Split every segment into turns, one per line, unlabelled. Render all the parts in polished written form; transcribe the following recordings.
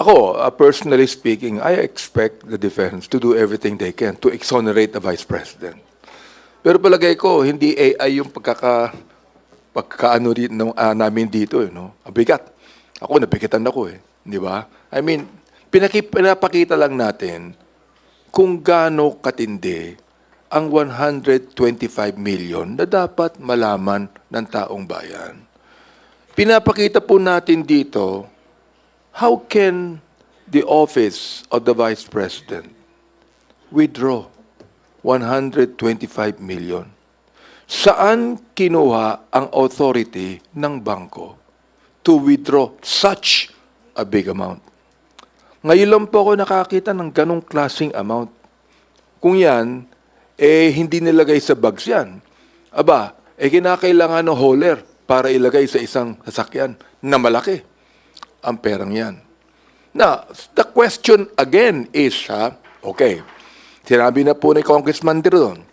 Ako, personally speaking, I expect the defense to do everything they can to exonerate the Vice President. Pero palagay ko, hindi AI yung pagkaano namin dito, no? Abigat. Ako, napikitan ako, eh. Di ba? I mean, pinapakita lang natin kung gaano katindi ang 125 million na dapat malaman ng taong bayan. Pinapakita po natin dito, how can the office of the Vice President withdraw 125 million? Saan kinuha ang authority ng bangko to withdraw such a big amount? Ngayon lang po ako nakakita ng ganong klaseng amount. Kung yan, hindi nilagay sa bags yan. Aba, kinakailangan ng hauler para ilagay sa isang sasakyan na malaki ang perang yan. Now, the question again is, okay, sinabi na po ni Congressman Drilon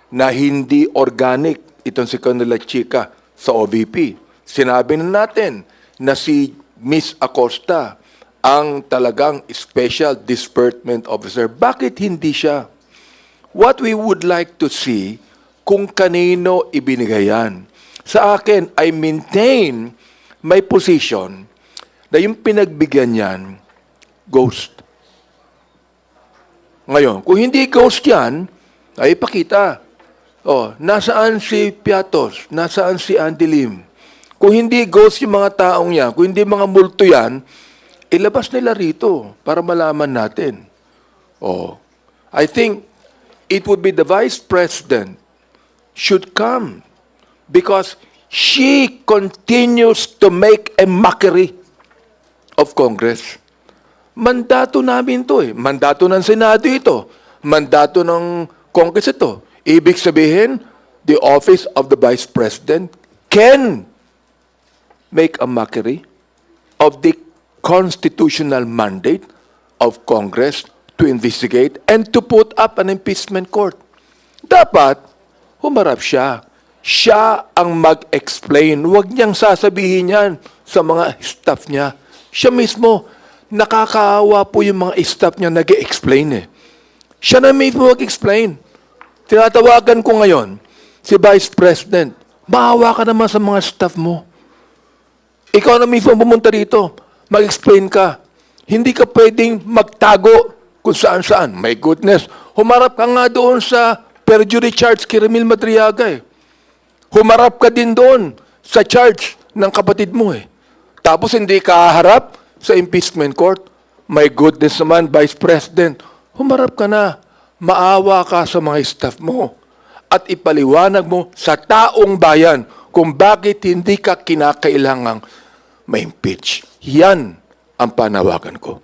na hindi organic itong si Colonel Chica sa OVP. Sinabi na natin na si Miss Acosta ang talagang special disbursement officer. Bakit hindi siya? What we would like to see kung kanino ibinigay yan. Sa akin, I maintain my position na yung pinagbigyan yan, ghost. Ngayon, kung hindi ghost yan, ay ipakita. Nasaan si Piatos? Nasaan si Andy Lim? Kung hindi ghost yung mga taong yan, kung hindi mga multo yan, ilabas nila rito para malaman natin. I think it would be the Vice President should come because she continues to make a mockery of Congress. Mandato namin to eh. Mandato ng Senado ito. Mandato ng Congress ito. Ibig sabihin, the office of the Vice President can make a mockery of the constitutional mandate of Congress to investigate and to put up an impeachment court. Dapat, humarap siya. Siya ang mag-explain. Huwag niyang sasabihin yan sa mga staff niya. Siya mismo, nakakaawa po yung mga staff niya nag-explain eh. Siya na mismo mag-explain. Tinatawagan ko ngayon, si Vice President, maawa ka naman sa mga staff mo. Ikaw na mismo pumunta rito, mag-explain ka. Hindi ka pwedeng magtago kung saan-saan. My goodness, humarap ka nga doon sa perjury charge kay Ramil Madriaga eh. Humarap ka din doon sa charge ng kapatid mo eh. Tapos hindi ka harap sa impeachment court. My goodness naman, Vice President, humarap ka na. Maawa ka sa mga staff mo. At ipaliwanag mo sa taong bayan kung bakit hindi ka kinakailangang ma-impeach. Yan ang panawagan ko.